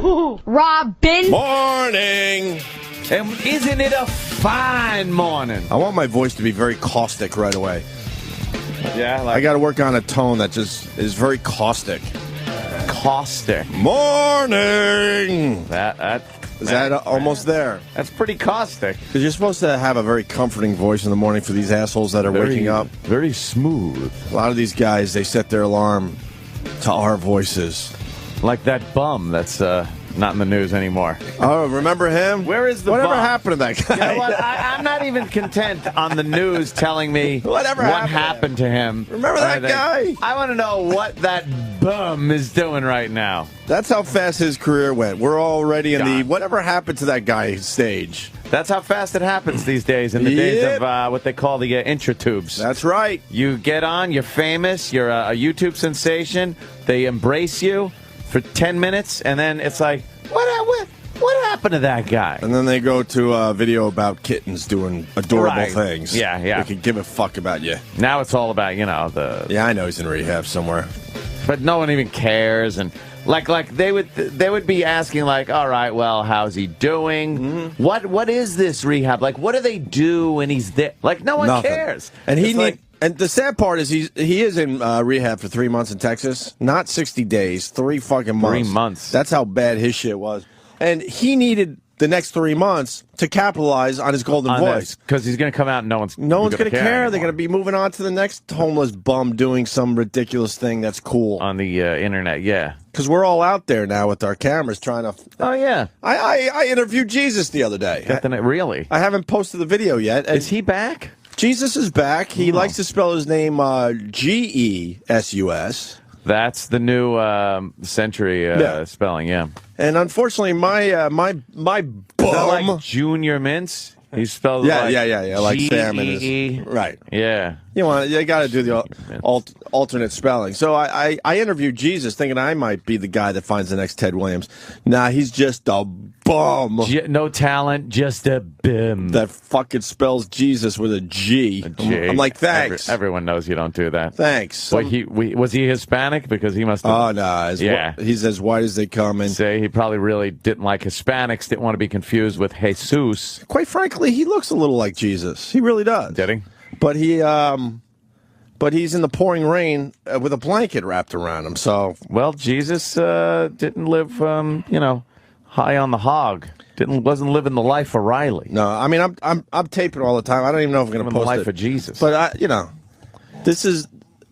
HooHooHooRobin. Morning! And isn't it a fine morning? I want my voice to be very caustic right away. Yeah, I got to work on a tone that just is very caustic. Caustic. Morning! Is that almost there? That's pretty caustic. Because you're supposed to have a very comforting voice in the morning for these assholes that are waking up. Very smooth. A lot of these guys, they set their alarm to our voices. Like that bum that's not in the news anymore. Oh, remember him? Where is the Whatever bum? happened to that guy? You know what? I'm not even content on the news telling me what happened to him. Remember that guy? I want to know what that bum is doing right now. That's how fast his career went. We're already in the whatever happened to that guy stage. That's how fast it happens these days in the days of what they call the intratubes. That's right. You get on, you're famous, you're a YouTube sensation, they embrace you for 10 minutes, and then it's like, what happened to that guy? And then they go to a video about kittens doing adorable things. Yeah. They could give a fuck about you. Now it's all about, the... Yeah, I know he's in rehab somewhere. But no one even cares, and... Like they would be asking, like, all right, well, how's he doing? Mm-hmm. What is this rehab? Like, what do they do when he's there? Like, no one cares. And and the sad part is he is in rehab for 3 months in Texas. Not 60 days, 3 fucking months. 3 months. That's how bad his shit was. And he needed the next 3 months to capitalize on his golden voice. Because he's going to come out and no one's going to care. They're going to be moving on to the next homeless bum doing some ridiculous thing that's cool. On the internet, yeah. Because we're all out there now with our cameras trying to... Oh, yeah. I interviewed Jesus the other day. Really? I haven't posted the video yet. Is he back? Jesus is back. He likes to spell his name G-E-S-U-S. That's the new century spelling, yeah. And unfortunately, my bum... Is that like Junior Mints? He spelled yeah, like Sam and his... Right. Yeah. You got to do the alternate spelling. So I interviewed Jesus thinking I might be the guy that finds the next Ted Williams. Nah, he's just a bum. No talent, just a bum. That fucking spells Jesus with a G. I'm like, thanks. Everyone knows you don't do that. Thanks. Was he Hispanic? Because he must have... Oh, no. He's as white as they come. And say he probably really didn't like Hispanics, didn't want to be confused with Jesus. Quite frankly, he looks a little like Jesus. He really does. Did he? But he's in the pouring rain with a blanket wrapped around him. So Jesus didn't live, high on the hog. Wasn't living the life of Riley. No, I mean I'm taping all the time. I don't even know if I'm going to post the life of Jesus. But this is.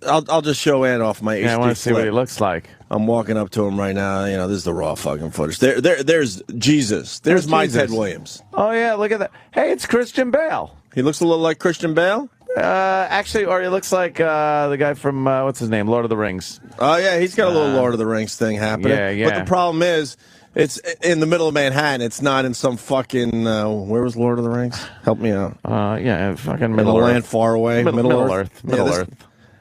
I'll just show Ann off my HD I want to see flip. what he looks like. I'm walking up to him right now. This is the raw fucking footage. There's Jesus. There's my Jesus. Ted Williams. Oh yeah, look at that. Hey, it's Christian Bale. He looks a little like Christian Bale. Actually, or he looks like the guy from what's his name, Lord of the Rings. Oh yeah, he's got a little Lord of the Rings thing happening. Yeah. But the problem is, it's in the middle of Manhattan. It's not in some fucking where was Lord of the Rings? Help me out. Fucking Middle Earth. Land far away. Middle Earth. Middle Earth.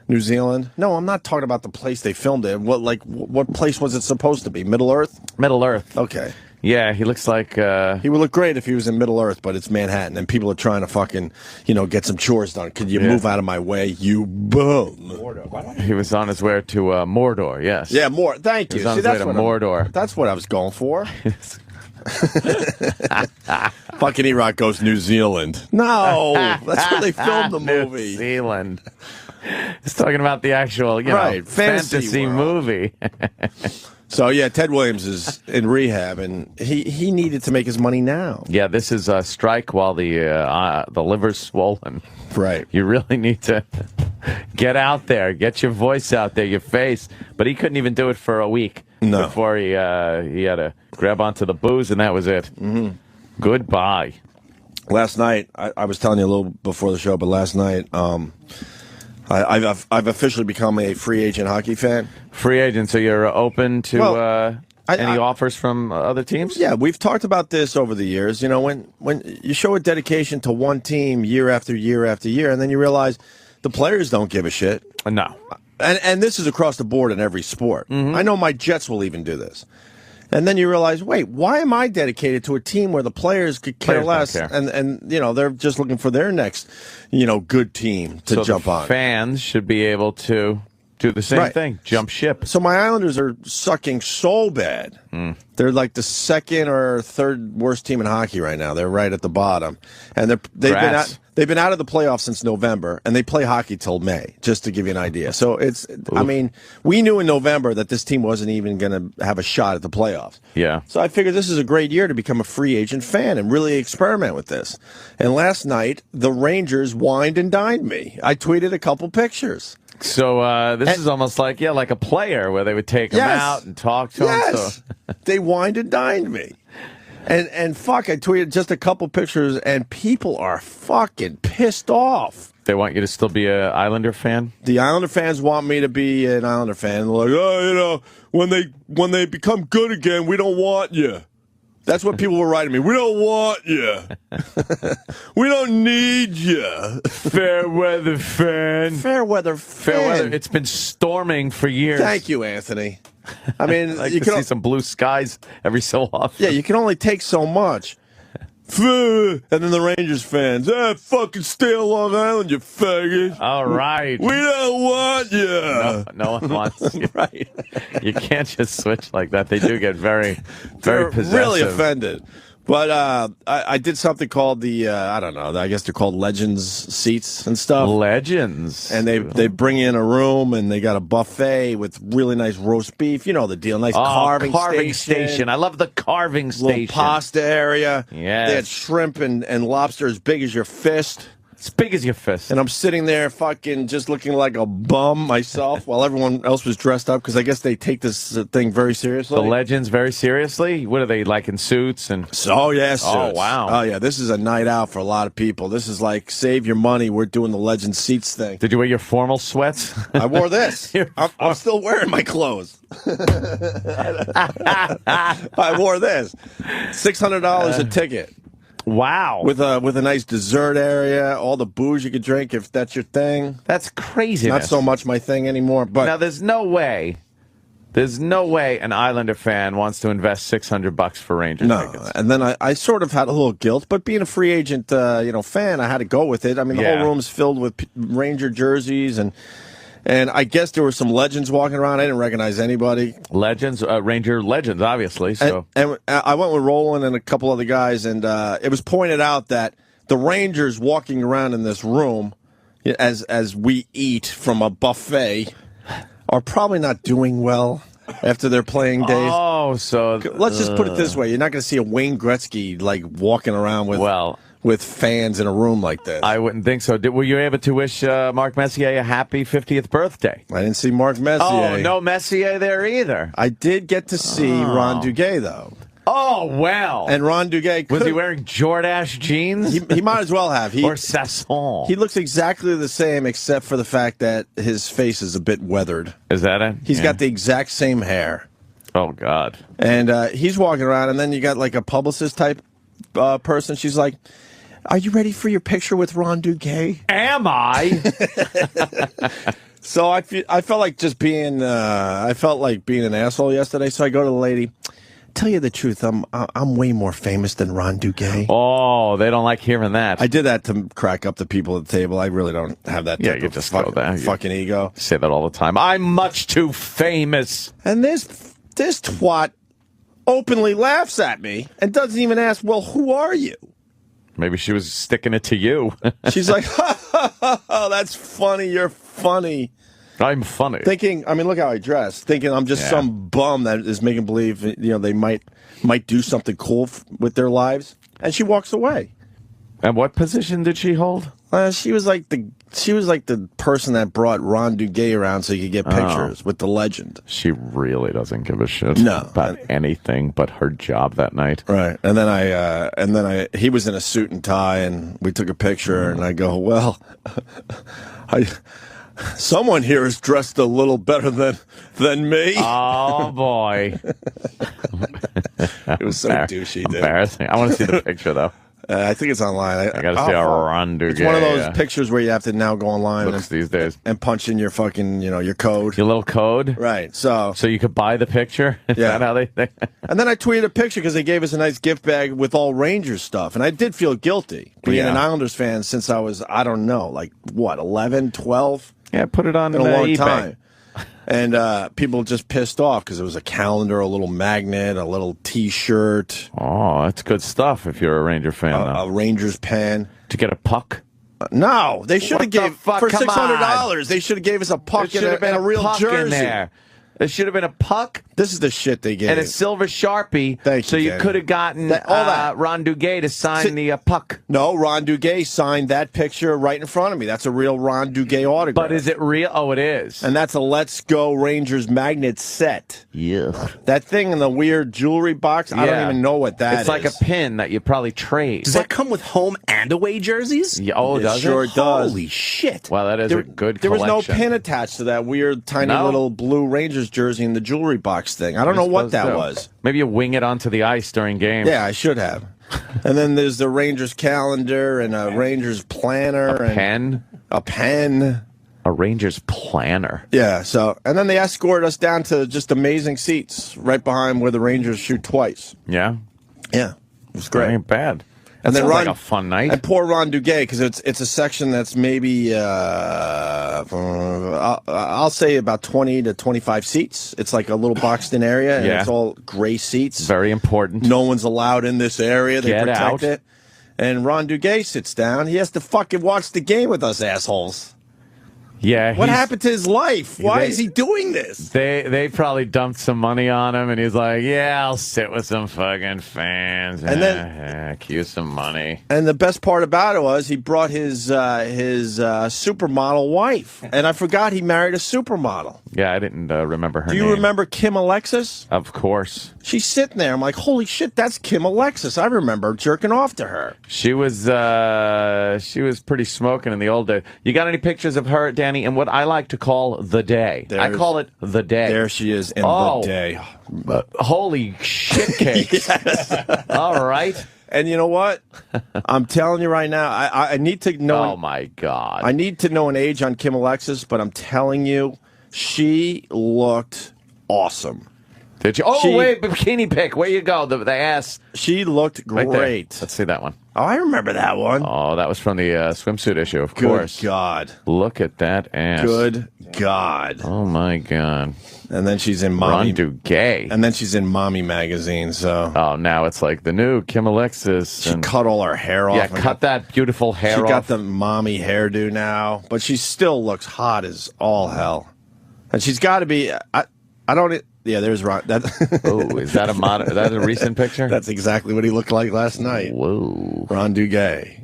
New Zealand? No, I'm not talking about the place they filmed it. What place was it supposed to be? Middle Earth? Middle Earth. Okay. Yeah, he looks like... He would look great if he was in Middle Earth, but it's Manhattan, and people are trying to fucking, get some chores done. Could you move out of my way, you bum? He was on his way to Mordor, yes. Yeah, thank you. He was on his way to Mordor. That's what I was going for. Fucking E-Rock goes New Zealand. No, that's where they filmed the movie. New Zealand. He's talking about the actual, fantasy movie. So, yeah, Ted Williams is in rehab, and he needed to make his money now. Yeah, this is a strike while the liver's swollen. Right. You really need to get out there, get your voice out there, your face. But he couldn't even do it for a week before he had to grab onto the booze, and that was it. Mm-hmm. Goodbye. Last night, I was telling you a little before the show, but last night, I've officially become a free agent hockey fan. Free agent, so you're open to any offers from other teams? Yeah, we've talked about this over the years. When you show a dedication to one team year after year after year, and then you realize the players don't give a shit. No. And this is across the board in every sport. Mm-hmm. I know my Jets will even do this. And then you realize, wait, why am I dedicated to a team where the players could care less, and they're just looking for their next, good team to jump on? Fans should be able to do the same thing. Jump ship. So my Islanders are sucking so bad. They're like the second or third worst team in hockey right now. They're right at the bottom, and they've been out of the playoffs since November, and they play hockey till May. Just to give you an idea. So I mean, we knew in November that this team wasn't even going to have a shot at the playoffs. Yeah. So I figured this is a great year to become a free agent fan and really experiment with this. And last night, the Rangers wined and dined me. I tweeted a couple pictures. So this is almost like a player where they would take him out and talk to him. So. They wined and dined me. And fuck, I tweeted just a couple pictures, and people are fucking pissed off. They want you to still be an Islander fan? The Islander fans want me to be an Islander fan. They're like, oh, when they become good again, we don't want you. That's what people were writing me. We don't want you. We don't need you. Fair weather fan. Fair weather fan. Fair weather. It's been storming for years. Thank you, Anthony. I mean, I like to see some blue skies every so often. Yeah, you can only take so much. And then the Rangers fans, fucking stay on Long Island, you faggot. All right. We don't want you. No one wants you. Right. You can't just switch like that. They do get very possessive. Really offended. But I did something called the, I don't know, I guess they're called Legends seats and stuff. Legends. And they bring you in a room, and they got a buffet with really nice roast beef. You know the deal. Nice carving station. I love the carving station. Little pasta area. Yes. They had shrimp and lobster as big as your fist. As big as your fist. And I'm sitting there fucking just looking like a bum myself while everyone else was dressed up, because I guess they take this thing very seriously. The Legends very seriously? What are they, like in suits? Oh, yeah, suits. Oh, wow. Oh, yeah, this is a night out for a lot of people. This is like, save your money, we're doing the Legends seats thing. Did you wear your formal sweats? I wore this. I'm still wearing my clothes. I wore this. $600 a ticket. Wow. With a nice dessert area, all the booze you could drink if that's your thing. That's crazy. Not so much my thing anymore. But now there's no way an Islander fan wants to invest $600 for Rangers tickets. And then I sort of had a little guilt, but being a free agent fan, I had to go with it. I mean, the whole room's filled with Ranger jerseys, and I guess there were some legends walking around. I didn't recognize anybody. Legends, Ranger legends, obviously. So. And I went with Roland and a couple other guys, and it was pointed out that the Rangers walking around in this room, as we eat from a buffet, are probably not doing well after their playing days. Oh, so let's just put it this way: you're not going to see a Wayne Gretzky like walking around with fans in a room like this. I wouldn't think so. Were you able to wish Mark Messier a happy 50th birthday? I didn't see Mark Messier. Oh, no Messier there either. I did get to see Ron Duguay, though. Oh, well. And Ron Duguay... Was he wearing Jordache jeans? He might as well have. Or Sasson. He looks exactly the same, except for the fact that his face is a bit weathered. Is that it? He's got the exact same hair. Oh, God. And he's walking around, and then you got like a publicist-type person. She's like... Are you ready for your picture with Ron Duguay? Am I? So I felt like just being an asshole yesterday. So I go to the lady. Tell you the truth, I'm way more famous than Ron Duguay. Oh, they don't like hearing that. I did that to crack up the people at the table. I really don't have that type of fucking ego. You say that all the time. I'm much too famous. And this twat openly laughs at me and doesn't even ask, well, who are you? Maybe she was sticking it to you. She's like, oh, that's funny. You're funny. I'm funny. Thinking, I mean, look how I dress. Thinking I'm just some bum that is making believe, they might do something cool with their lives. And she walks away. And what position did she hold? She was like the person that brought Ron Duguay around so you could get pictures with the legend. She really doesn't give a shit about anything but her job that night. Right. And then he was in a suit and tie, and we took a picture, and I go, well, someone here is dressed a little better than me. Oh, boy. It was so douchey, dude. Embarrassing. I want to see the picture, though. I think it's online. I got to see a Ron Duguay. It's one of those pictures where you have to now go online these days and punch in your fucking, your code. Your little code? Right. So you could buy the picture? Is that how they think? And then I tweeted a picture because they gave us a nice gift bag with all Rangers stuff. And I did feel guilty being an Islanders fan since I was, I don't know, 11, 12? Yeah, put it on in a long eBay. time. And people just pissed off because it was a calendar, a little magnet, a little T-shirt. Oh, that's good stuff if you're a Ranger fan. A Rangers pen. To get a puck? No, they should have gave for $600. They should have gave us a puck and a real jersey. In there. There should have been a puck. This is the shit they gave. And a silver Sharpie. Thank you, so you could have gotten Ron Duguay to sign the puck. No, Ron Duguay signed that picture right in front of me. That's a real Ron Duguay autograph. But is it real? Oh, it is. And that's a Let's Go Rangers magnet set. Yeah. That thing in the weird jewelry box, I don't even know what that is. It's like a pin that you probably trade. Does that come with home and away jerseys? Yeah, does it? Sure does. Holy shit. Well, that is a good collection. There was no pin attached to that weird, tiny little blue Rangers jersey in the jewelry box thing. I don't know what that was. Maybe you wing it onto the ice during games. Yeah, I should have. And then there's the Rangers calendar and a Rangers planner. A pen. A Rangers planner. Yeah, and then they escorted us down to just amazing seats right behind where the Rangers shoot twice. Yeah? Yeah, it was great. That ain't bad. And then like a fun night. And poor Ron Duguay, because it's a section that's maybe I'll say about 20 to 25 seats. It's like a little boxed-in area, and it's all gray seats. Very important. No one's allowed in this area. They Get protect out. it. And Ron Duguay sits down. He has to fucking watch the game with us assholes. Yeah. What happened to his life? Why is he doing this? They probably dumped some money on him, and he's like, yeah, I'll sit with some fucking fans and then cue some money. And the best part about it was he brought his supermodel wife, and I forgot he married a supermodel. Yeah, I didn't remember her name. Do you remember Kim Alexis? Of course. She's sitting there. I'm like, holy shit, that's Kim Alexis. I remember jerking off to her. She was pretty smoking in the old days. You got any pictures of her, Danny, in what I like to call the day? I call it the day. There she is in the day. Holy shit cakes. Yes. All right. And you know what? I'm telling you right now, I need to know. Oh, my God. I need to know an age on Kim Alexis, but I'm telling you, she looked awesome. Did you? Oh, wait, bikini pic. Where you go? The ass. She looked great. Right, let's see that one. Oh, I remember that one. Oh, that was from the swimsuit issue, of course. Good God. Look at that ass. Good God. Oh, my God. And then she's in Mommy. Ron Duguay. And then she's in Mommy magazine, so. Oh, now it's like the new Kim Alexis. She cut all her hair off. Yeah, cut that beautiful hair off. She got the mommy hairdo now, but she still looks hot as all hell. And she's got to be, I don't, yeah, there's Ron. Oh, is that a recent picture? That's exactly what he looked like last night. Whoa. Ron Duguay.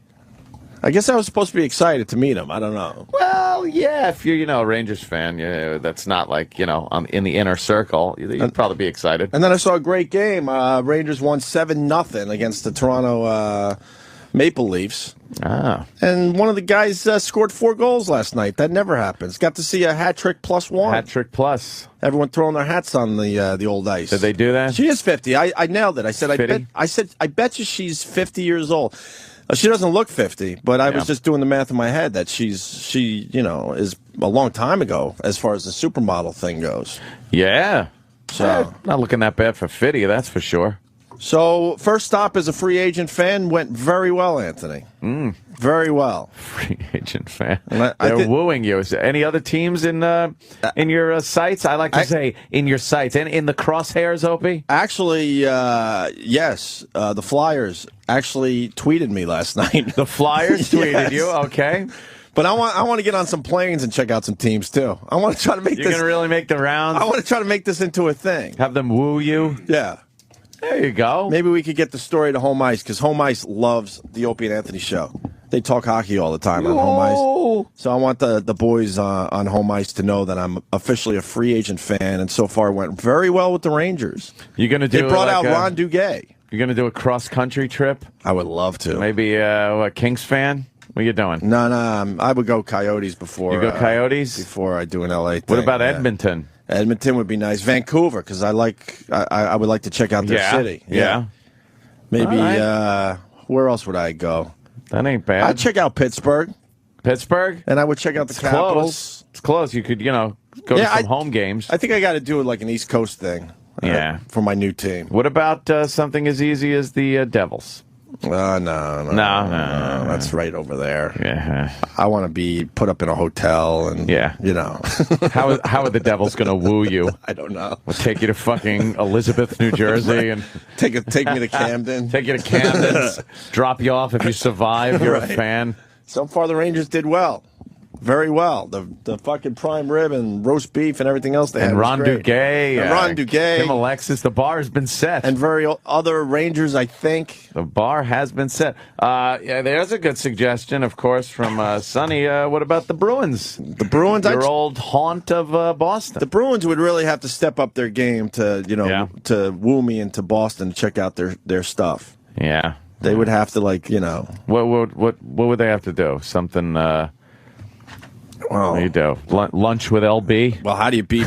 I guess I was supposed to be excited to meet him. I don't know. Well, yeah, if you're, a Rangers fan, that's not like, in the inner circle. You'd probably be excited. And then I saw a great game. Rangers won 7-0 against the Toronto Maple Leafs. Ah. And one of the guys scored 4 goals last night. That never happens. Got to see a hat trick plus one. Hat trick plus. Everyone throwing their hats on the old ice. Did they do that? She is 50. I nailed it. I said, I bet you she's 50 years old. She doesn't look 50, but I was just doing the math in my head that she is a long time ago as far as the supermodel thing goes. Yeah. So not looking that bad for 50, that's for sure. So first stop as a free agent fan went very well, Anthony. Very well. Free agent fan. They're wooing you. Is there any other teams in your sights? I like to say in your sights and in the crosshairs, Opie. Actually, yes. The Flyers actually tweeted me last night. The Flyers tweeted you. Okay. But I want to get on some planes and check out some teams too. I want to try to make You're going to really make the rounds? I want to try to make this into a thing. Have them woo you? Yeah. There you go. Maybe we could get the story to Home Ice, because Home Ice loves the Opie and Anthony show. They talk hockey all the time on Home Ice. So I want the boys on Home Ice to know that I'm officially a free agent fan, and so far it went very well with the Rangers. You're gonna do? They brought out Ron Duguay. You're going to do a cross-country trip? I would love to. Maybe a Kings fan? What are you doing? No, I would go Coyotes before. You go Coyotes? Before I do an LA thing. What about Edmonton? Edmonton would be nice. Vancouver, because I would like to check out their city. Yeah. Maybe, where else would I go? That ain't bad. I'd check out Pittsburgh. Pittsburgh? And I would check out the Capitals. Close. It's close. You could, go to some home games. I think I got to do like an East Coast thing. Yeah. For my new team. What about something as easy as the Devils? No. That's right over there. Yeah. I want to be put up in a hotel and, you know. How are the Devils going to woo you? I don't know. We'll take you to fucking Elizabeth, New Jersey, and take me to Camden. Take you to Camden. Drop you off if you survive. You're a fan. So far, the Rangers did well. Very well. The fucking prime rib and roast beef and everything else they had. And Ron Duguay. Kim Alexis. The bar has been set. And other Rangers, I think. The bar has been set. There's a good suggestion, of course, from Sonny. What about the Bruins? The Bruins? Your old haunt of Boston. The Bruins would really have to step up their game to, to woo me into Boston to check out their stuff. Yeah. They would have to, What would they have to do? Something... What do you do? Lunch with LB? Well, how do you beat...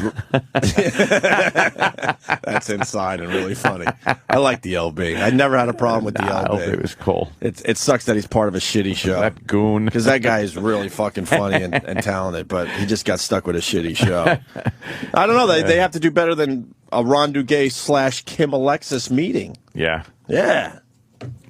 That's inside and really funny. I like the LB. I never had a problem with the LB. LB was cool. It sucks that he's part of a shitty show. That goon. Because that guy is really fucking funny and talented, but he just got stuck with a shitty show. I don't know. They have to do better than a Ron Duguay / Kim Alexis meeting. Yeah. Yeah.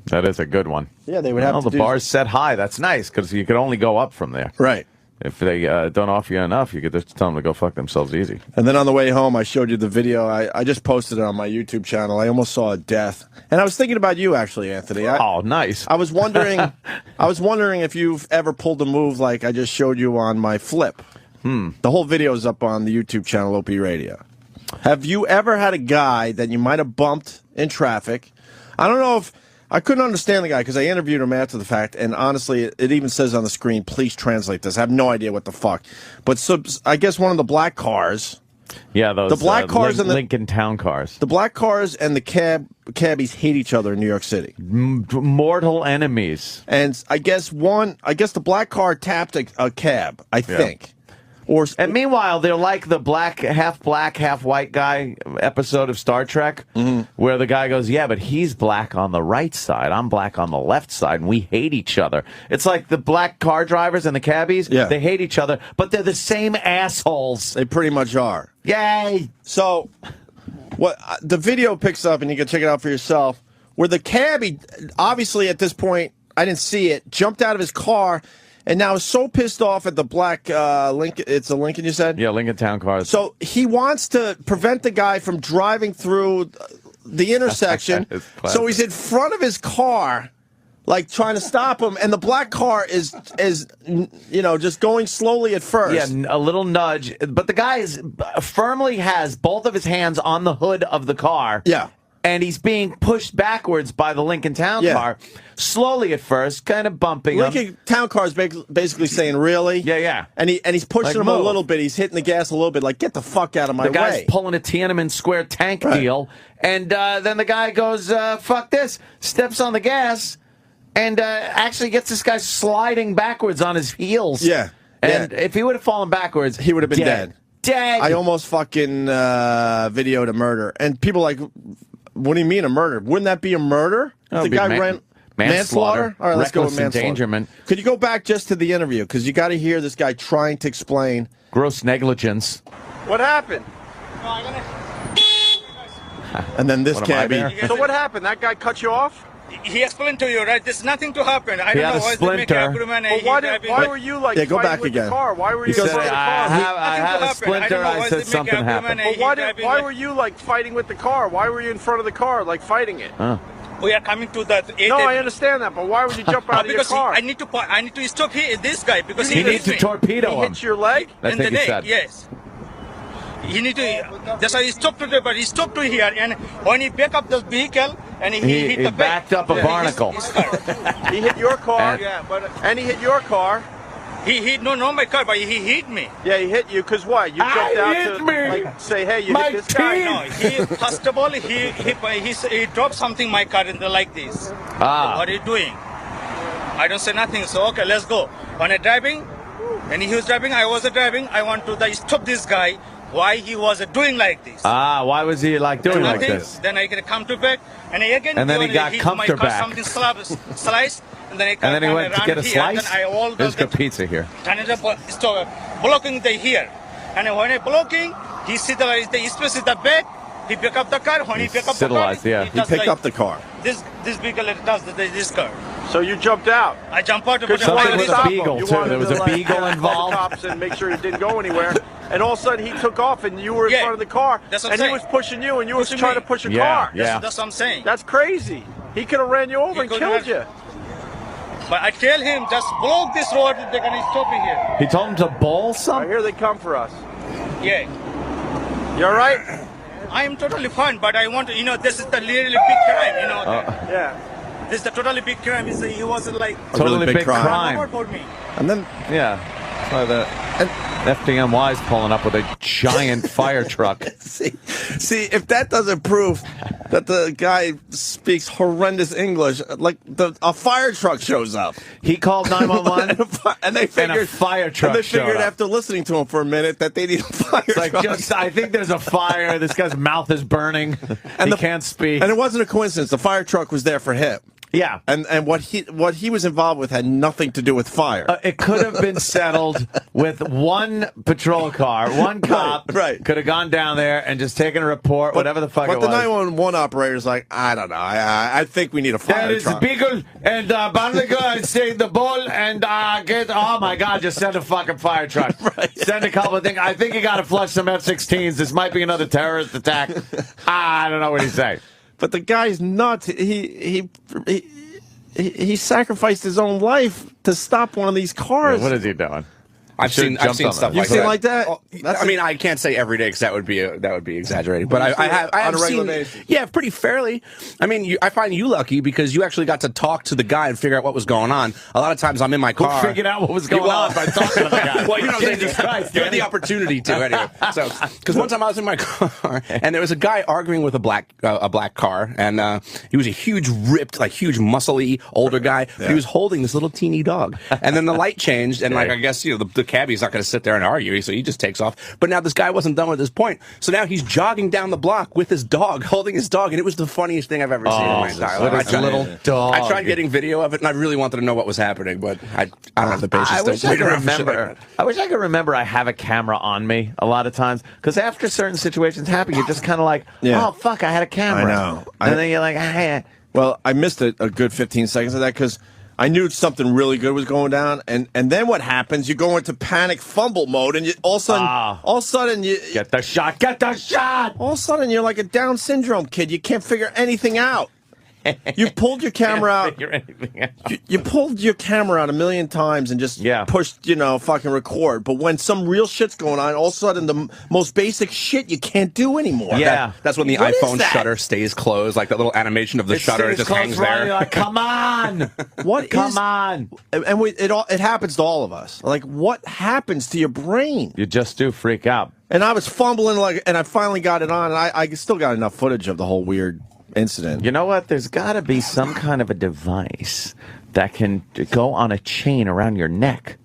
That is a good one. Yeah, they would have to the bar's set high. That's nice, because you could only go up from there. Right. If they don't offer you enough, you could just tell them to go fuck themselves easy. And then on the way home, I showed you the video. I just posted it on my YouTube channel. I almost saw a death. And I was thinking about you, actually, Anthony. Nice. I was wondering if you've ever pulled a move like I just showed you on my flip. The whole video is up on the YouTube channel, Opie Radio. Have you ever had a guy that you might have bumped in traffic? I don't know if... I couldn't understand the guy because I interviewed him after the fact, and honestly, it even says on the screen, please translate this. I have no idea what the fuck. But I guess one of the black cars... Yeah, the black cars and the Lincoln Town cars. The black cars and the cabbies hate each other in New York City. Mortal enemies. And I guess the black car tapped a cab, I think. And meanwhile, they're like the black, half white guy episode of Star Trek, where the guy goes, yeah, but he's black on the right side, I'm black on the left side, and we hate each other. It's like the black car drivers and the cabbies, they hate each other, but they're the same assholes. They pretty much are. Yay! So, what the video picks up, and you can check it out for yourself, where the cabbie, obviously at this point, I didn't see it, jumped out of his car, and now is so pissed off at the black Lincoln. It's a Lincoln, you said? Yeah, Lincoln Town cars. So he wants to prevent the guy from driving through the intersection. So he's in front of his car, like trying to stop him. And the black car is just going slowly at first. Yeah, a little nudge. But the guy firmly has both of his hands on the hood of the car. Yeah. And he's being pushed backwards by the Lincoln Town car, slowly at first, kind of bumping him. Lincoln Town car is basically saying, really? Yeah. And he's pushing him a little bit. He's hitting the gas a little bit, like, get the fuck out of my way. The guy's pulling a Tiananmen Square tank deal. And then the guy goes, fuck this, steps on the gas, and actually gets this guy sliding backwards on his heels. Yeah. And if he would have fallen backwards, he would have been dead. Dead. I almost fucking videoed a murder. And people are like... What do you mean a murder? Wouldn't that be a murder? The guy ran manslaughter. All right, let's go with manslaughter. Endangerment. Could you go back just to the interview? Because you got to hear this guy trying to explain gross negligence. What happened? And then this cabbie. So what happened? That guy cut you off? He explained to you, right? There's nothing to happen. I don't know why they make agreement. Why were you like fighting with the car? Why were you in front of the car? I had a splinter. I said something happened. Why were you like fighting with the car? Why were you in front of the car, like fighting it? We are coming to that. No, I understand that, but why would you jump out of your car? I need to stop this guy because he needs to torpedo him. He hit your leg in the neck. Yes. He need to. That's why he stopped to but he stopped to here, and when he backed up the vehicle, and he hit the backed up a barnacle. He hit your car, and he hit your car. He hit my car, but he hit me. Yeah, he hit you because what? You jumped out to like, say, hey, you hit this guy. No, first of all, he dropped something in my car like this. What are you doing? I don't say nothing. So okay, let's go. When I'm driving, and he was driving, I was driving. I want to stop this guy. Why he was doing like this? Why was he like doing like this? Then I can come to back, and again, and then he got comfortable back. Something sliced, and then he went to get a slice. There's the pizza here. Blocking the here, and when I blocking, he see the space is the back, He pick up the car. When he pick up the car, yeah. He picked up the car. This vehicle does this car. So you jumped out. I jump out. Because Something wanted to with a stop beagle, him. You too. wanted There was to, a like, beagle call the involved. cops and make sure he didn't go anywhere. And all of a sudden he took off and you were in Yeah. front of the car. That's what I'm and he saying. was pushing you and you were Pushing trying me. to push a Yeah, car. yeah. That's what I'm saying. That's crazy. He could have ran you over and could've killed had- you. But I tell him, just block this road. They're gonna stop me here. He told him to bowl All right, something? here they come for us. Yeah. You all right? I am totally fine, but I want to, this is the really big crime, Yeah. This is the totally big crime. He wasn't like, Totally really big big crime. crime. what about me? And then Yeah. So the FDNY's pulling up with a giant fire truck. see if that doesn't prove that the guy speaks horrendous English, like a fire truck shows up. He called 911. And they figured a fire truck And they showed figured up. after listening to him for a minute that they need a fire It's like, truck. I think there's a fire. This guy's mouth is burning. And He can't speak. And it wasn't a coincidence. The fire truck was there for him. Yeah. And what he was involved with had nothing to do with fire. It could have been settled with one patrol car, one cop. Right. Could have gone down there and just taken a report, whatever the fuck it But was. the 911 operator's like, I don't know. I think we need a There fire is truck. Beagle and Barnacle and take the ball and get. Oh my God! Just send a fucking fire truck. Right. Send a couple of things. I think you got to flush some F-16s. This might be another terrorist attack. I don't know what he's saying. But the guy's nuts. He sacrificed his own life to stop one of these cars. What is he doing? I've seen jumped on stuff that. You've like seen that. like that? Oh, That's I mean, I can't say every day because that would be exaggerating. But You've I seen have it on a regular seen, basis. yeah, pretty fairly. I mean, I find you lucky because you actually got to talk to the guy and figure out what was going on. A lot of times I'm in my Who car. figured out what was going on by talking to the guy? Well, you know what I'm Jesus saying? Christ, You had Danny. the opportunity to anyway. So, because one time I was in my car and there was a guy arguing with a black car, and he was a huge, ripped, like huge, muscly older guy. But he was holding this little teeny dog, and then the light changed, and like I guess the cabbie's not going to sit there and argue, so he just takes off. But now this guy wasn't done with his point, so now he's jogging down the block with his dog, holding his dog, and it was the funniest thing I've ever seen in my entire what life. a little dog. I tried getting video of it, and I really wanted to know what was happening, but I don't have the patience I to wish I wait could around for shit remember. like that. I wish I could remember. I have a camera on me a lot of times because after certain situations happen, you're just kind of like, Yeah. "Oh fuck, I had a camera." I know. And then you're like, "Hey." Well, I missed a good 15 seconds of that because I knew something really good was going down, and then what happens? You go into panic fumble mode, and all of a sudden, you Get the shot. Get the shot. all of a sudden you're like a Down syndrome kid. You can't figure anything out. You pulled your camera out. Figure anything out. You pulled your camera out a million times and just pushed, fucking record. But when some real shit's going on, all of a sudden the most basic shit you can't do anymore. Yeah. That's when the What is iPhone that? shutter stays closed, like that little animation of the shutter stays just closed hangs for all, there. you're like, come on. Come on. And it happens to all of us. Like, what happens to your brain? You just do freak out. And I was fumbling and I finally got it on, and I still got enough footage of the whole weird incident. You know what? There's got to be some kind of a device that can go on a chain around your neck.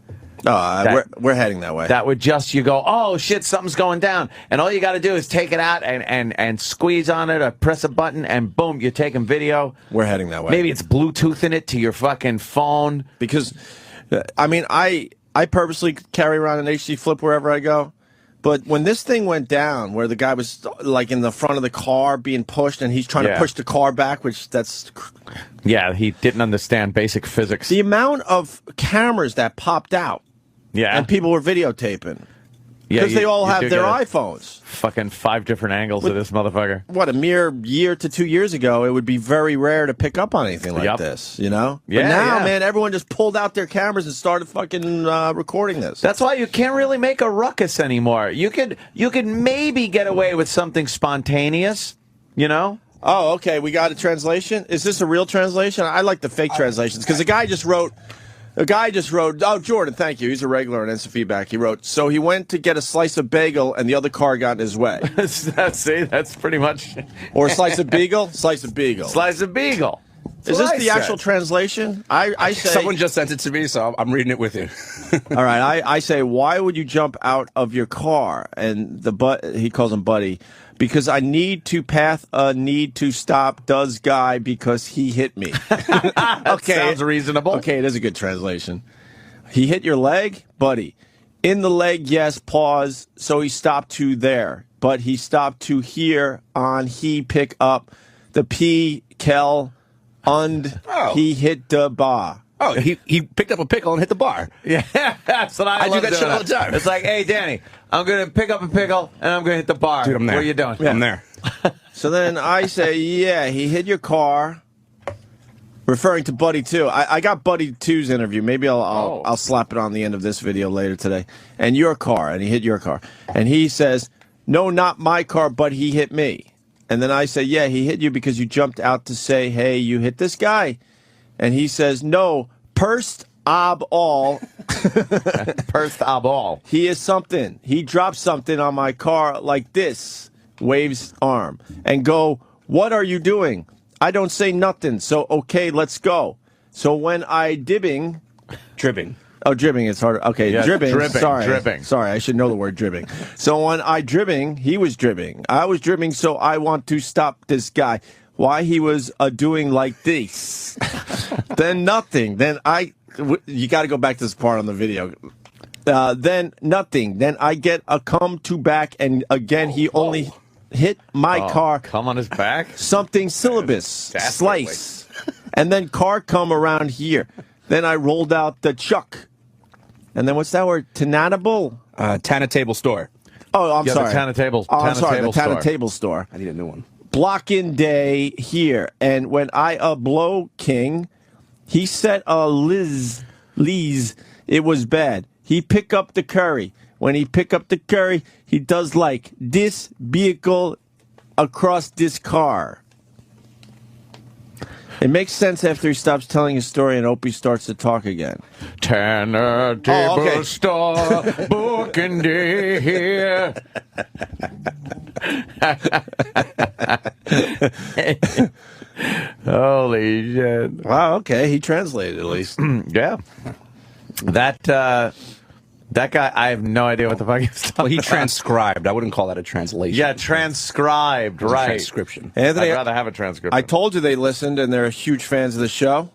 We're heading that way. That would just, you go, oh shit, something's going down. And all you got to do is take it out and squeeze on it or press a button and boom, you're taking video. We're heading that way. Maybe it's Bluetoothing it to your fucking phone. Because, I mean, I purposely carry around an HD flip wherever I go. But when this thing went down, where the guy was like in the front of the car being pushed, and he's trying to push the car back, Yeah, he didn't understand basic physics. the amount of cameras that popped out, and people were videotaping. Because they all have their iPhones. Fucking 5 different angles of this motherfucker. What, a mere year to 2 years ago, it would be very rare to pick up on anything like this, you know? Yeah, but now, yeah. man, everyone just pulled out their cameras and started fucking recording this. That's why you can't really make a ruckus anymore. You could maybe get away with something spontaneous, you know? Oh, okay, we got a translation? Is this a real translation? I like the fake translations, because the guy just wrote, oh, Jordan, thank you. He's a regular on Instant Feedback. He wrote, so he went to get a slice of bagel and the other car got in his way. See, that's pretty much. Or a slice of beagle? Slice of beagle. Slice of beagle. Is this the actual translation? I say. Someone just sent it to me, so I'm reading it with you. All right, I say, why would you jump out of your car? And he calls him Buddy. Because I need to need to stop does guy because he hit me. Okay, sounds reasonable. Okay, it is a good translation. He hit your leg, Buddy. In the leg, yes, pause. So he stopped to there. but he stopped to hear on he pick up the P, Kel, und he hit the bar. Oh, he picked up a pickle and hit the bar. Yeah, that's what I do that shit all the time. It's like, hey, Danny, I'm going to pick up a pickle and I'm going to hit the bar. Dude, I'm there. What are you doing? Yeah. I'm there. So then I say, yeah, he hit your car, referring to Buddy 2. I got Buddy 2's interview. Maybe I'll slap it on the end of this video later today. And your car, and he hit your car. And he says, no, not my car, but he hit me. And then I say, yeah, he hit you because you jumped out to say, hey, you hit this guy. And he says, no, Perst ob all. Perst ob all. He is something. He dropped something on my car like this, waves arm, and go, what are you doing? I don't say nothing, so okay, let's go. So when I dribbing. Oh, dribbing is harder. Okay, yeah, dribbing. Sorry. Dribbing. Sorry, I should know the word dribbing. So when I dribbing, he was dribbing. I was dribbing, so I want to stop this guy. Why he was doing like this. Then nothing. Then you got to go back to this part on the video. Then nothing. Then I get a come to back, and again he only hit my car. Come on his back? Something syllabus. Slice. And then car come around here. Then I rolled out the chuck. And then what's that word? Tanatable? Tana Table Store. Oh, I'm sorry. The Tana Table I'm sorry, the Tana Store. Table Store. I need a new one. Blocking day here. And when I blow King, he said Liz, it was bad. He pick up the curry. When he pick up the curry, he does like this vehicle across this car. It makes sense after he stops telling his story and Opie starts to talk again. Tana Table Store, booking day here. Holy shit. Wow, okay. He translated at least. Yeah. That guy, I have no idea what the fuck he's talking Well, he about. transcribed. I wouldn't call that a translation. Yeah, transcribed, right. Transcription. Anthony, I'd rather have a transcription. I told you they listened and they're huge fans of the show.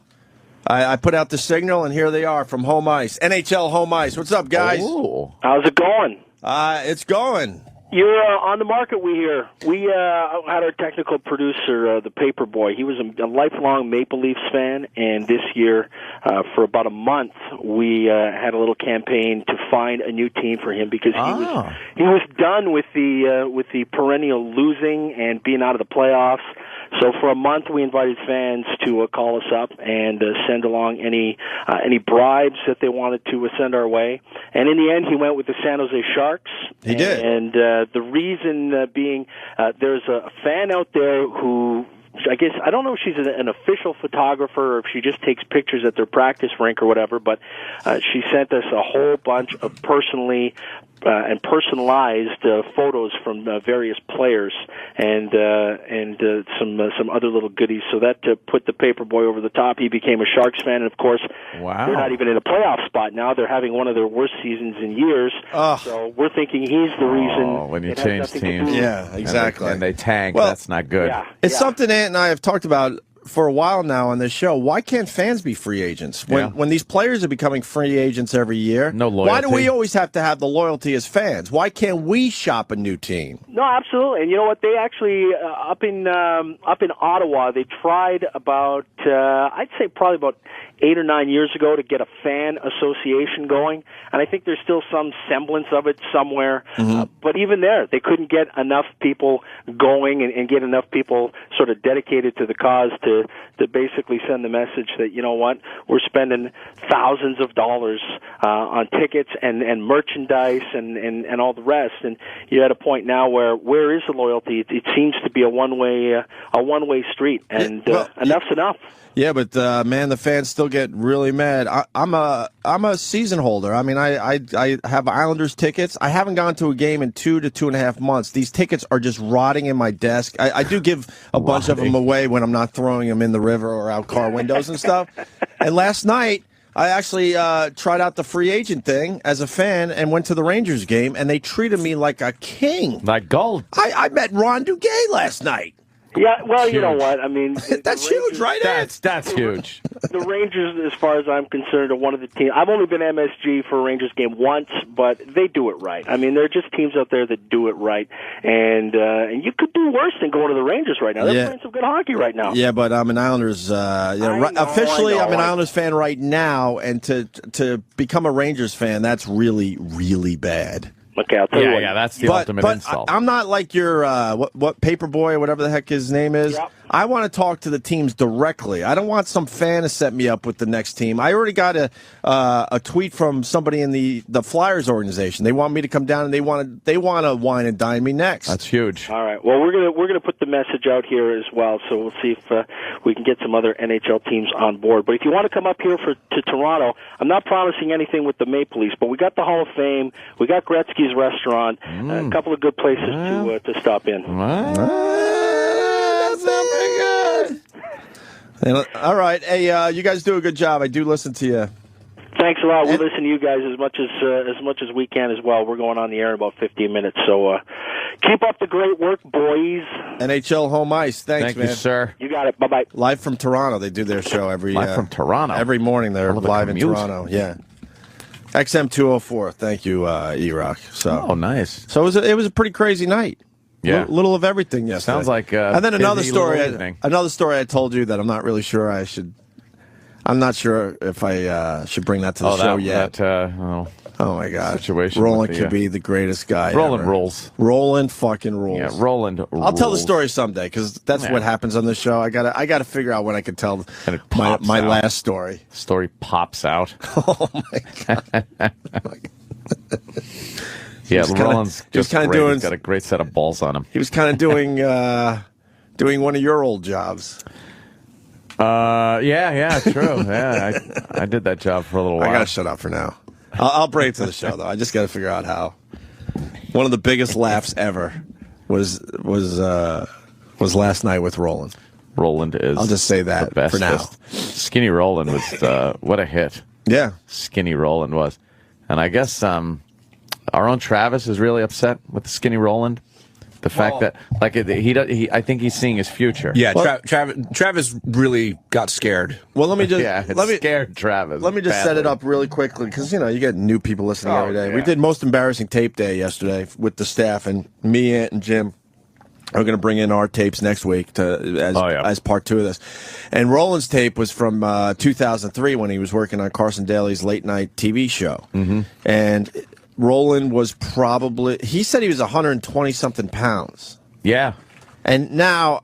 I put out the signal and here they are from Home Ice. NHL Home Ice. What's up, guys? Ooh. How's it going? It's going. You're on the market, we hear. We had our technical producer, the Paperboy. He was a lifelong Maple Leafs fan, and this year, for about a month, we had a little campaign to find a new team for him because he was done with the perennial losing and being out of the playoffs. So for a month, we invited fans to call us up and send along any bribes that they wanted to send our way. And in the end, he went with the San Jose Sharks. He did. And the reason being, there's a fan out there who, I guess, I don't know if she's an official photographer or if she just takes pictures at their practice rink or whatever, but she sent us a whole bunch of personally and personalized photos from various players and some other little goodies. So that put the Paperboy over the top. He became a Sharks fan, and of course, wow. They're not even in a playoff spot now. They're having one of their worst seasons in years. So we're thinking he's the reason. When you change teams, yeah, exactly, and they tank. Well, that's not good. It's something Ant and I have talked about for a while now on this show. Why can't fans be free agents? When these players are becoming free agents every year, no loyalty. Why do we always have to have the loyalty as fans? Why can't we shop a new team? No, absolutely. And you know what? They actually up in Ottawa, they tried about I'd say probably about 8 or 9 years ago to get a fan association going, and I think there's still some semblance of it somewhere. But even there, they couldn't get enough people going and get enough people sort of dedicated to the cause to basically send the message that, you know what, we're spending thousands of dollars on tickets and merchandise and all the rest. And you're at a point now where is the loyalty? It seems to be a one-way street, and enough's enough. Yeah, but man, the fans still get really mad. I'm a season holder. I mean, I have Islanders tickets. I haven't gone to a game in 2 to 2.5 months. These tickets are just rotting in my desk. I do give a bunch of them away when I'm not throwing them in the river or out car windows and stuff. And last night, I actually tried out the free agent thing as a fan and went to the Rangers game, and they treated me like a king. Like gold. I met Ron Duguay last night. Yeah, well, you know what? I mean, that's huge, right? That's huge. The Rangers, as far as I'm concerned, are one of the teams. I've only been MSG for a Rangers game once, but they do it right. I mean, there are just teams out there that do it right, and you could do worse than going to the Rangers right now. They're playing some good hockey right now. Yeah, but I'm an Islanders. Officially, I'm an Islanders fan right now, and to become a Rangers fan, that's really, really bad. Okay, I'll tell you what. Yeah, that's the ultimate insult. I'm not like your what Paperboy or whatever the heck his name is. Yep. I want to talk to the teams directly. I don't want some fan to set me up with the next team. I already got a tweet from somebody in the Flyers organization. They want me to come down and they want to wine and dine me next. That's huge. All right. Well, we're gonna put the message out here as well. So we'll see if we can get some other NHL teams on board. But if you want to come up here to Toronto, I'm not promising anything with the Maple Leafs, but we got the Hall of Fame. We got Gretzky's restaurant. A couple of good places to stop in. That's not very good. All right. Hey, you guys do a good job. I do listen to you. Thanks a lot. We'll listen to you guys as much as we can as well. We're going on the air in about 15 minutes. So keep up the great work, boys. NHL Home Ice. Thanks, man. Thank you, sir. You got it. Bye-bye. Live from Toronto. They do their show from Toronto. Every morning. They're live in Toronto. Yeah. XM 204. Thank you, E-Rock. So nice. So it was a pretty crazy night. Yeah, little of everything yesterday. Sounds like and then another story I told you that I'm not really sure I should. I'm not sure if I should bring that to the show yet. Oh my God! Situation. Roland could be the greatest guy. Roland ever. rules. Roland fucking rules. Yeah, Roland. I'll tell the story someday because that's what happens on the show. I gotta figure out when I can tell my last story. Story pops out. Oh my God. Yeah, Roland's just kind of doing. He's got a great set of balls on him. He was kind of doing one of your old jobs. Yeah, true. Yeah, I did that job for a little while. I gotta shut up for now. I'll bring it to the show though. I just gotta figure out how. One of the biggest laughs ever was last night with Roland. Roland is. I'll just say that the bestest. for now. Skinny Roland was what a hit. Yeah, Skinny Roland was, and I guess our own Travis is really upset with Skinny Roland. The fact that, I think he's seeing his future. Yeah, Travis really got scared. Well, let me just scared Travis. Let me just set it up really quickly because you get new people listening every day. Yeah. We did most embarrassing tape day yesterday with the staff, and me, Ant, and Jim are going to bring in our tapes next week as part 2 of this. And Roland's tape was from 2003 when he was working on Carson Daly's late night TV show, and Roland was he said he was 120-something pounds. Yeah. And now,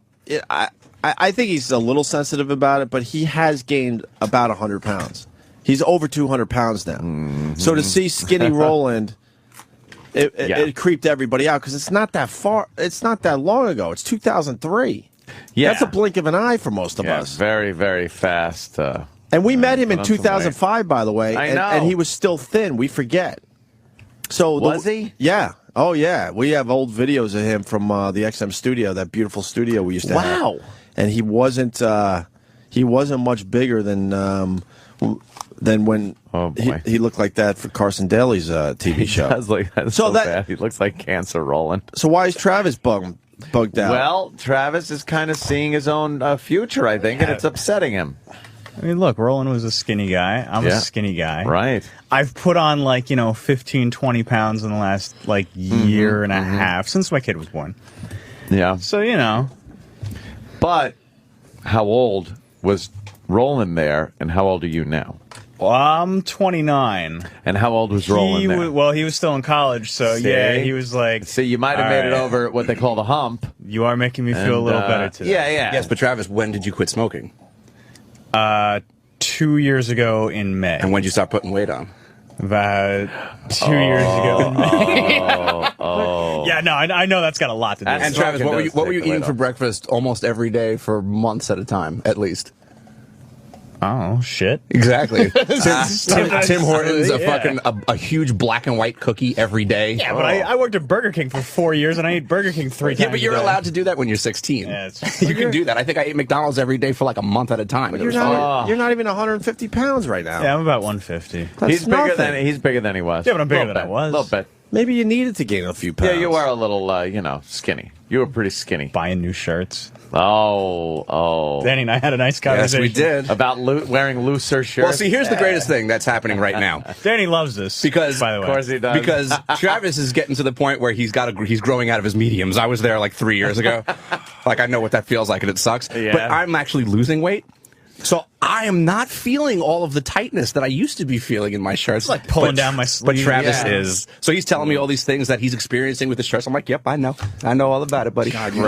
I think he's a little sensitive about it, but he has gained about 100 pounds. He's over 200 pounds now. So to see skinny Roland, it creeped everybody out because it's not that far. It's not that long ago. It's 2003. Yeah. That's a blink of an eye for most of us. Very, very fast. And we met him in 2005, by the way. I know. And he was still thin. We forget. So was he? Yeah. Oh, yeah. We have old videos of him from the XM studio, that beautiful studio we used to have. Wow. And he wasn't much bigger than when he looked like that for Carson Daly's TV show. He does look so bad. He looks like cancer Roland. So why is Travis bugged out? Well, Travis is kind of seeing his own future, I think, and it's upsetting him. I mean, look, Roland was a skinny guy. I'm a skinny guy. Right. I've put on 15, 20 pounds in the last year and a half since my kid was born. Yeah. So, But how old was Roland there, and how old are you now? Well, I'm 29. And how old was Roland there? Well, he was still in college, so he was like... See, you might have made it over what they call the hump. You are making me feel a little better today. Yeah. Yes, but Travis, when did you quit smoking? 2 years ago in May. And when did you start putting weight on? About 2 years ago in May. Yeah, no, I know that's got a lot to do with it. And Travis, what were you eating for breakfast almost every day for months at a time, at least? Oh, shit. Exactly. Tim Hortons, a huge black and white cookie every day. Yeah, but I worked at Burger King for 4 years, and I ate Burger King 3 times. Yeah, but you're allowed to do that when you're 16. Yeah, you can do that. I think I ate McDonald's every day for a month at a time. You're not even 150 pounds right now. Yeah, I'm about 150. He's bigger than he was. Yeah, but I'm bigger than I was. A little bit. Maybe you needed to gain a few pounds. Yeah, you were a little, skinny. You were pretty skinny. Buying new shirts. Oh. Danny and I had a nice conversation. Yes, we did. About wearing looser shirts. Well, see, here's the greatest thing that's happening right now. Danny loves this. Because, by the way. Of course he does. Because Travis is getting to the point where he's growing out of his mediums. I was there like 3 years ago. Like, I know what that feels like, and it sucks. Yeah. But I'm actually losing weight. So I am not feeling all of the tightness that I used to be feeling in my shirts. It's like pulling down my sleeve. But Travis is. So he's telling me all these things that he's experiencing with his shirts. I'm like, yep, I know. I know all about it, buddy. God, you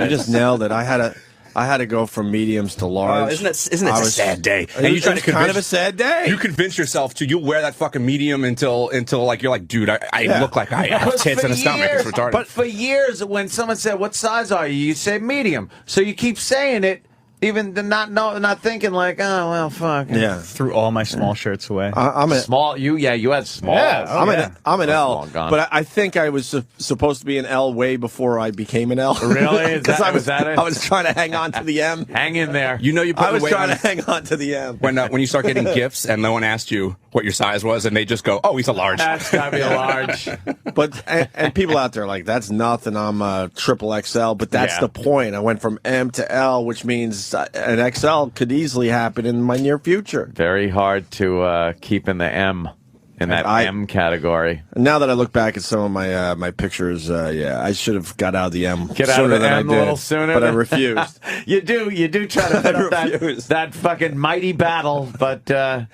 just nailed it. I had to go from mediums to large. Isn't it a sad day? And you trying to kind of a sad day. You convince yourself you'll wear that fucking medium until like you're like, dude, I look like I have tits and a stomach. It's retarded. But for years, when someone said, "What size are you?" you say medium. So you keep saying it. Even not thinking like, oh well, fuck. Yeah, threw all my small shirts away. I'm a small. You had small. Yeah, I'm an L, but I think I was supposed to be an L way before I became an L. Really? Because I was trying to hang on to the M. Hang in there. I was trying to hang on to the M. When you start getting gifts and no one asked you what your size was, and they just go, "Oh, he's a large." That's gotta be a large. But and people out there are like, that's nothing. I'm a triple XL, but that's the point. I went from M to L, which means an XL could easily happen in my near future. Very hard to keep in the M, M category. Now that I look back at some of my my pictures, I should have got out of the M Get out of the M a little sooner, but I refused. You do try to put up that fucking mighty battle, but.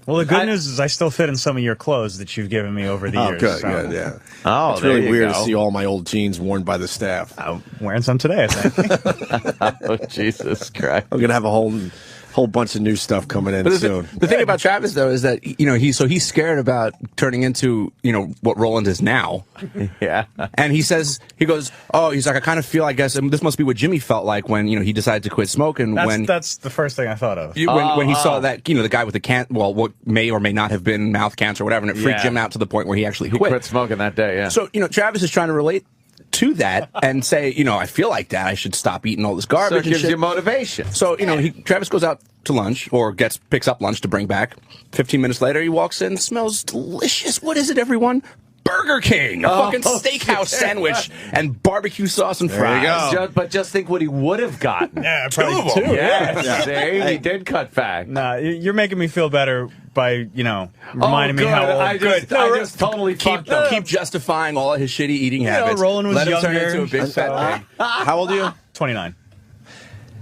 Well, the good news is I still fit in some of your clothes that you've given me over the years. Good, yeah. Oh, it's really weird to see all my old jeans worn by the staff. I'm wearing some today, I think. Oh, Jesus Christ. I'm going to have a whole bunch of new stuff coming in soon. The thing about Travis, though, is that he's scared about turning into what Roland is now. Yeah, and he's like, I kind of feel, I guess, this must be what Jimmy felt like when he decided to quit smoking. That's the first thing I thought of. When he saw that the guy with the what may or may not have been mouth cancer or whatever, and it freaked Jim out to the point where he actually quit smoking that day. Yeah. So Travis is trying to relate to that and say, I feel like that. I should stop eating all this garbage. So it gives you motivation. So, Travis goes out to lunch or picks up lunch to bring back. 15 minutes later, he walks in, smells delicious. What is it, everyone? Burger King, a fucking steakhouse sandwich and barbecue sauce and fries. There you go. But just think what he would have gotten. Yeah, probably two. Yeah. See, he did cut back. Nah, you're making me feel better by, reminding me how old. I just totally keep justifying all of his shitty eating habits. Roland was Let him younger. turn into a big fat pig. How old are you? 29.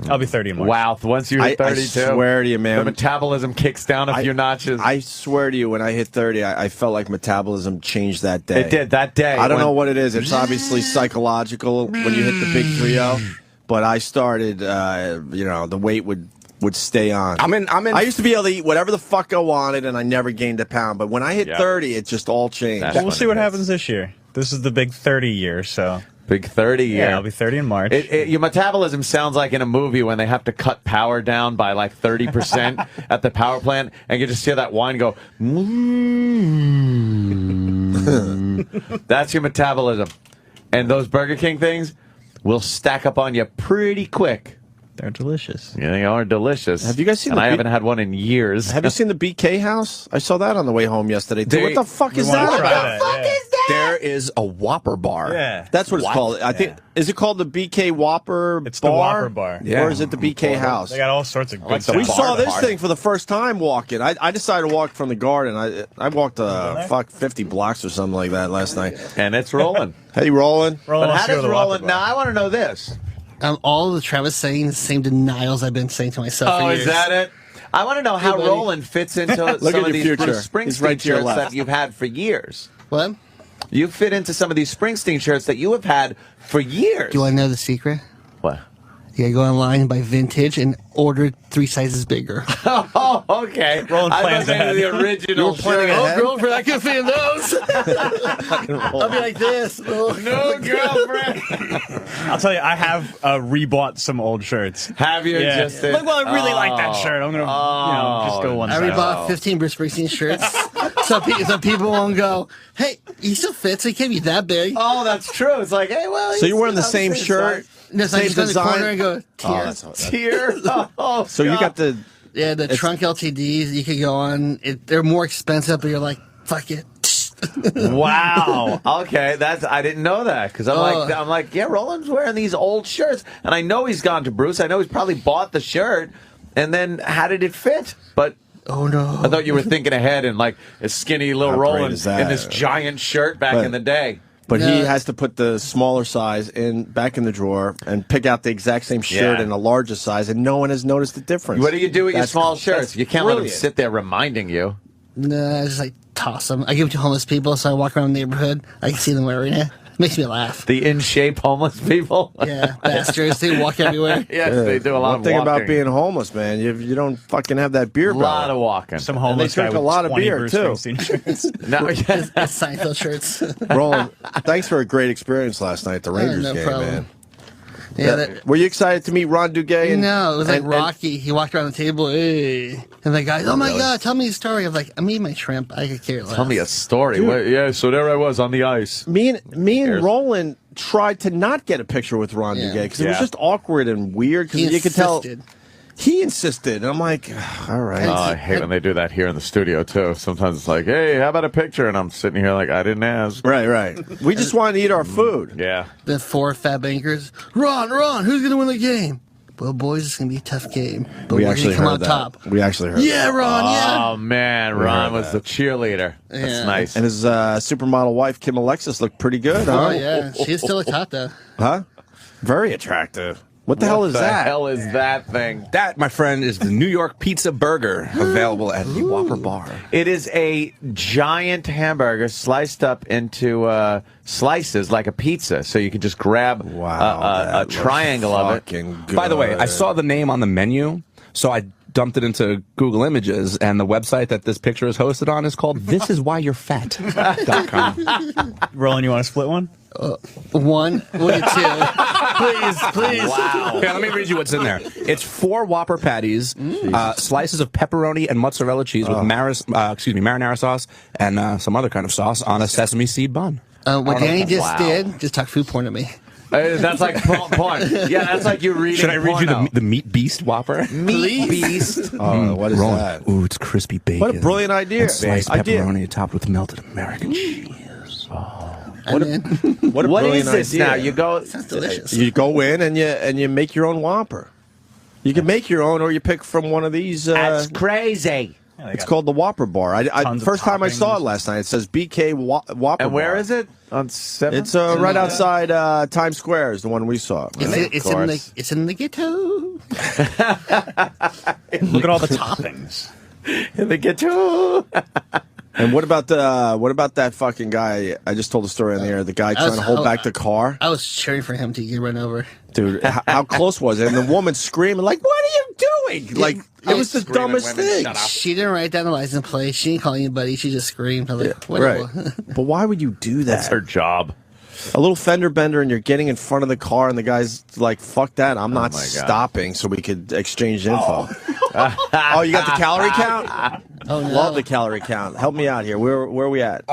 I'll be 30 in March. Wow, once you're 32, I swear to you, man, the metabolism kicks down a few notches. I swear to you, when I hit 30, I felt like metabolism changed that day. It did that day. I don't know what it is. It's obviously psychological when you hit the big 3-0. But I started, the weight would stay on. I used to be able to eat whatever the fuck I wanted, and I never gained a pound. But when I hit 30, it just all changed. Well, we'll see what happens this year. This is the big 30 year, so. Big 30 year. Yeah, I'll be 30 in March. Your metabolism sounds like in a movie when they have to cut power down by like 30% at the power plant, and you just hear that wine go, That's your metabolism. And those Burger King things will stack up on you pretty quick. They're delicious. Yeah, they are delicious. Have you guys seen I haven't had one in years. Have you seen the BK house? I saw that on the way home yesterday. What the fuck is that? What the fuck is that? There is a Whopper bar. Yeah. That's what it's called. I think is it called the BK Whopper bar? It's the Whopper bar. Yeah. Or is it the BK house? They got all sorts of good stuff. We saw this thing for the first time walking. I decided to walk from the garden. I walked 50 blocks or something like that last night. And it's rolling. Hey, Roland. But how does Roland? Now I want to know this. All the Travis saying the same denials I've been saying to myself for years. Is that it? I want to know how Roland fits into some of these Bruce Springsteen shirts that you've had for years. What? You fit into some of these Springsteen shirts that you have had for years. Do you want to know the secret? What? You gotta go online and buy vintage and order 3 sizes bigger. Oh, okay. Roland plans ahead. The original shirt. Oh, girlfriend, I can fit in those. I'll be like this. No, girlfriend. I'll tell you, I have rebought some old shirts. Have you? Yeah. Just I really like that shirt. I'm gonna, just go one I size. rebought 15 Bruce Springsteen shirts. so people won't go, hey, he still fits. He can't be that big. Oh, that's true. It's like, hey, well. So you're wearing the same shirt? No, so I just go in the corner and go, Tier. Oh, so you got the... Yeah, the trunk LTDs you could go on. They're more expensive, but you're like, fuck it. Wow. Okay, I didn't know that because I'm like, yeah, Roland's wearing these old shirts, and I know he's gone to Bruce. I know he's probably bought the shirt, and then how did it fit? But oh no, I thought you were thinking ahead and like a skinny little Roland in this giant shirt back in the day. But he has to put the smaller size back in the drawer and pick out the exact same shirt in a larger size, and no one has noticed the difference. What do you do with your small shirts? You can't let them sit there reminding you. No, I just like toss them. I give them to homeless people, so I walk around the neighborhood. I can see them wearing it. Makes me laugh. The in-shape homeless people? Yeah, bastards. They walk everywhere. Yes, they do a lot of walking. One thing about being homeless, man, you don't fucking have that beer belly. A lot of walking. Some homeless guy with a lot of beer, too. No, Seinfeld shirts. Roland, thanks for a great experience last night at the Rangers game, problem. man. Yeah, were you excited to meet Ron Duguay? No, it was like Rocky. He walked around the table, and the guy, oh my God, tell me a story. I'm like, I'm eating my shrimp. I could care less. Tell me a story. So there I was on the ice. Me and Roland tried to not get a picture with Ron Duguay because it was just awkward and weird because you could tell. He insisted, and I'm like, all right. Oh, I hate when they do that here in the studio, too. Sometimes it's like, hey, how about a picture? And I'm sitting here like, I didn't ask. Right. We just wanted to eat our food. Yeah. The 4 fat bankers. Ron, who's going to win the game? Well, boys, it's going to be a tough game. But we're going to come out top. We actually heard that. Ron, Oh, man, Ron was the cheerleader. Yeah. That's nice. And his supermodel wife, Kim Alexis, looked pretty good, huh? Oh, yeah. She still looks hot, though. Huh? Very attractive. What the hell is that? What the hell is that thing? That, my friend, is the New York Pizza Burger, available at the Whopper Bar. It is a giant hamburger sliced up into slices like a pizza, so you can just grab a triangle of it. Good. By the way, I saw the name on the menu, so I dumped it into Google Images, and the website that this picture is hosted on is called thisiswhyyou'refat.com. Roland, you want to split one? One, we'll get 2. Please. Wow. Here, let me read you what's in there. It's 4 Whopper patties, slices of pepperoni and mozzarella cheese with marinara sauce and some other kind of sauce on a sesame seed bun. What Danny just talked food porn at me. That's like porn. Yeah, that's like you reading. Should I read you the Meat Beast Whopper? Meat Beast. Oh, what is that? Ooh, it's crispy bacon. What a brilliant idea. And sliced pepperoni topped with melted American cheese. What is this idea. now? You go. Sounds delicious. You go in and you make your own Whopper. You can make your own, or you pick from one of these. That's crazy. It's called the Whopper Bar. First time I saw it last night. It says BK Whopper. And where Bar. is it? On 7th? It's right outside Times Square. Is the one we saw. It's in the ghetto. Look at all the toppings. In the ghetto. And what about that fucking guy? I just told the story on the air. The guy trying to hold back the car. I was cheering for him to get run over. Dude, how close was it? And the woman screaming like, "What are you doing?" Like it was the dumbest thing. She didn't write down the license plate. She didn't call anybody. She just screamed. I was like, right. But why would you do that? That's her job. A little fender bender, and you're getting in front of the car, and the guy's like, "Fuck that! I'm not stopping," so we could exchange info. Oh, you got the calorie count? Oh, no. Love the calorie count. Help me out here. Where are we at?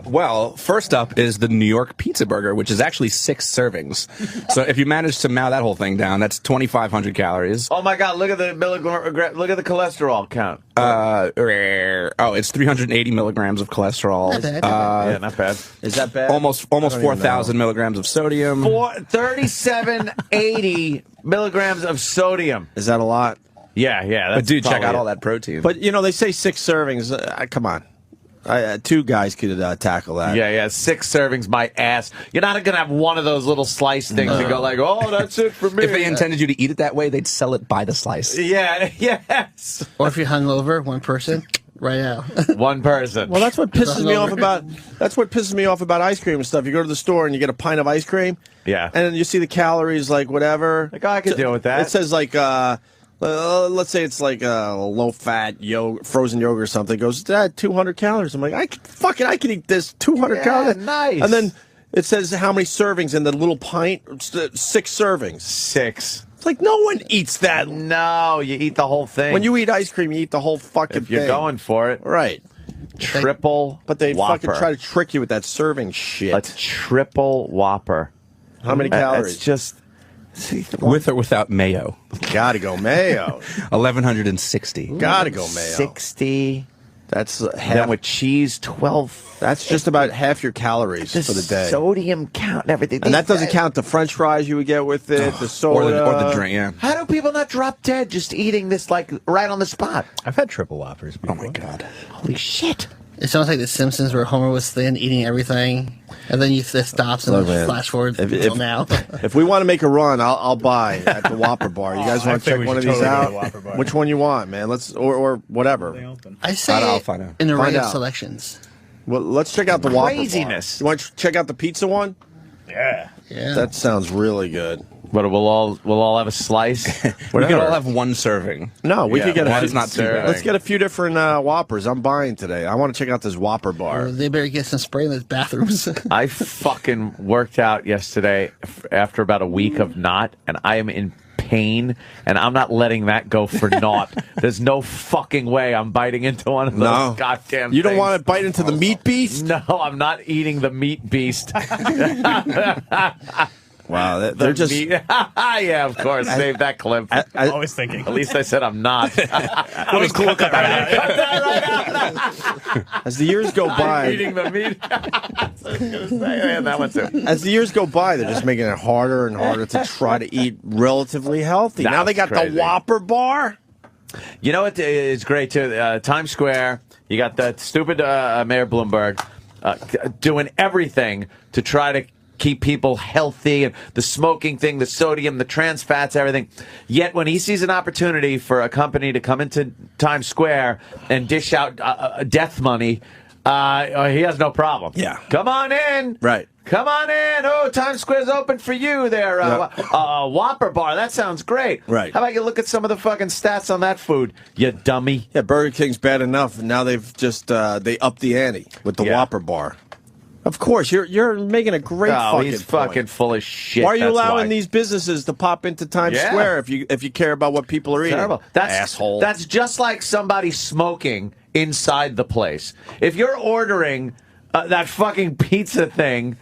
Well, first up is the New York Pizza Burger, which is actually 6 servings. So if you manage to mow that whole thing down, that's 2,500 calories. Oh my God! Look at the look at the cholesterol count. It's 380 milligrams of cholesterol. Not bad. Yeah, not bad. Is that bad? Almost 4,000 milligrams of sodium. 3780 milligrams of sodium. Is that a lot? Yeah. But dude, check out all that protein. But they say 6 servings. Come on. 2 guys could tackle that. Yeah. 6 servings, my ass. You're not going to have one of those little slice things and go like, oh, that's it for me. If they intended you to eat it that way, they'd sell it by the slice. Yeah, yes. Or if you're hungover, one person, right out. One person. Well, that's what pisses me off about. That's what pisses me off about ice cream and stuff. You go to the store and you get a pint of ice cream. Yeah. And then you see the calories, like whatever. Like, I could deal with that. It says like. Let's say it's like a low-fat frozen yogurt or something. It goes, 200 calories. I'm like, I can eat this 200 calories. Nice. And then it says how many servings in the little pint. 6 servings. 6. It's like no one eats that. No, you eat the whole thing. When you eat ice cream, you eat the whole fucking thing. If you're going for it. Right. Triple But they Whopper. fucking try to trick you with that serving shit. A triple Whopper. How many calories? It's just... With or without mayo? Gotta go mayo. 1,160. Gotta go mayo. 60. That's Then with cheese, 12. That's just about half your calories for the day. Sodium count and everything. And that doesn't count the French fries you would get with it, the soda, or the drink. Yeah. How do people not drop dead just eating this like right on the spot? I've had triple Whoppers before. Oh my god! Holy shit! It sounds like The Simpsons where Homer was thin, eating everything, and then it stops and flash forward until now. If we want to make a run, I'll buy at the Whopper Bar. You guys want to check one of these out? Which one you want, man? Let's or whatever. I say I'll find out. an array Find of out. selections. Well, let's check out the Whopper Bar. Craziness. You want to check out the pizza one? Yeah. That sounds really good. But we'll all have a slice. We could all have one serving. No, we could get a one few. is not too bad. Let's get a few different Whoppers. I'm buying today. I want to check out this Whopper Bar. They better get some spray in those bathrooms. I fucking worked out yesterday after about a week of not, and I am in pain, and I'm not letting that go for naught. There's no fuking way I'm biting into one of those goddamn You don't things. want to bite into the meat beast? No, I'm not eating the meat beast. Wow, they're just... Yeah, of course. Save that clip. I'm always thinking. At least I said I'm not. I'll just cut that right out. As the years go by... eating the meat. I was gonna say, that one too. As the years go by, they're just making it harder and harder to try to eat relatively healthy. Now they got crazy. the Whopper Bar. You know what is great too? Times Square. You got that stupid Mayor Bloomberg doing everything to try to keep people healthy, and the smoking thing, the sodium, the trans fats, everything. Yet when he sees an opportunity for a company to come into Times Square and dish out death money, he has no problem. Yeah. Come on in. Right. Come on in. Oh, Times Square's open for you there. Whopper Bar. That sounds great. Right. How about you look at some of the fucking stats on that food, you dummy? Yeah, Burger King's bad enough, and now they've just they upped the ante with the Whopper Bar. Of course, you're making a great he's fucking full of shit. Why are you That's allowing why. these businesses to pop into Times Square if you care about what people are eating? Terrible. Asshole. That's just like somebody smoking inside the place. If you're ordering that fucking pizza thing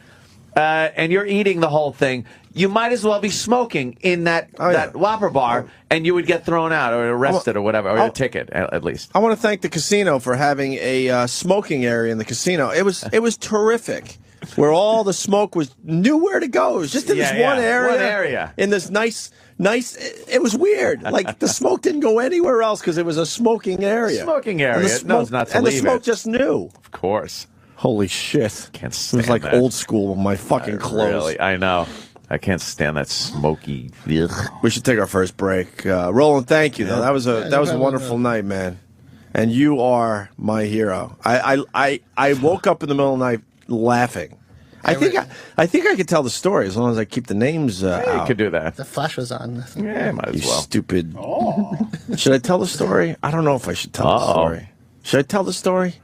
and you're eating the whole thing, you might as well be smoking in that Whopper Bar, and you would get thrown out or arrested or whatever, or a ticket at least. I want to thank the casino for having a smoking area in the casino. It was terrific, where all the smoke knew where to go. It was just in this one area. One area. In this nice. It was weird. Like the smoke didn't go anywhere else because it was a smoking area. Smoking area. It knows not to and leave the smoke it. just knew. Of course. Holy shit! Can't It stand was like that. old school with my fucking clothes. Really, I know. I can't stand that smoky. Ugh. We should take our first break. Roland, thank you though. That was a wonderful night, man. And you are my hero. I woke up in the middle of the night laughing. I think I could tell the story as long as I keep the names You out. could do that. The flash was on. Yeah, might You as well. stupid. Should I tell the story? I don't know if I should tell the story. Should I tell the story?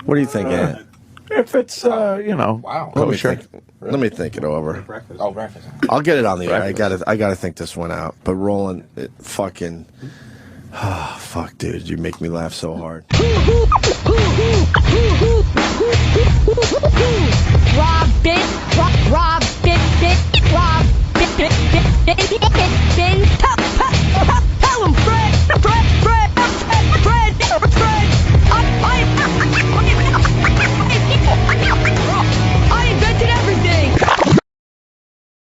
What do you think, Ant? If it's, Wow. Let me think it over. Breakfast. Oh, breakfast. I'll get it on the air. I gotta think this one out. But Roland, fucking, fuck, dude, you make me laugh so hard. Robin,